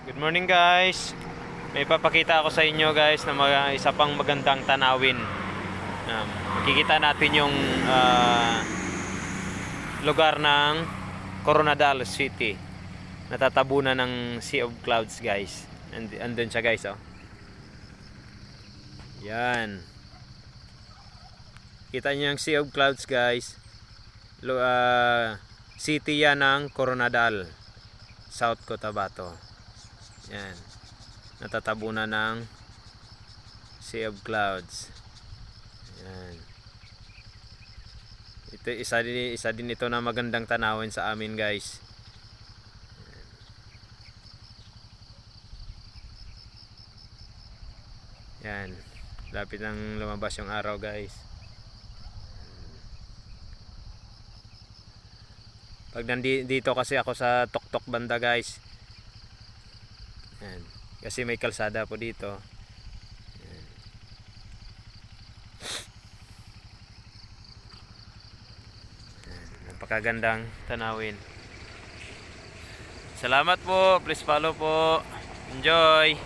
Good morning guys. May papakita ako sa inyo guys na isa pang magandang tanawin. Makikita natin yung lugar ng Coronadal City. Natatabunan ng Sea of Clouds guys. Andun siya guys oh. Yan. Kita niyo yung Sea of Clouds guys. City yan ng Coronadal, South Cotabato. Yan. Natatabunan ng Sea of Clouds. Yan. Ito isa din ito na magandang tanawin sa amin, guys. Yan. Lapit nang lumabas yung araw, guys. Pag nandito kasi ako sa Tuktok banda, guys. Yan. Kasi may kalsada po dito. Yan. Yan. Napakagandang tanawin. Salamat po. Please follow po. Enjoy.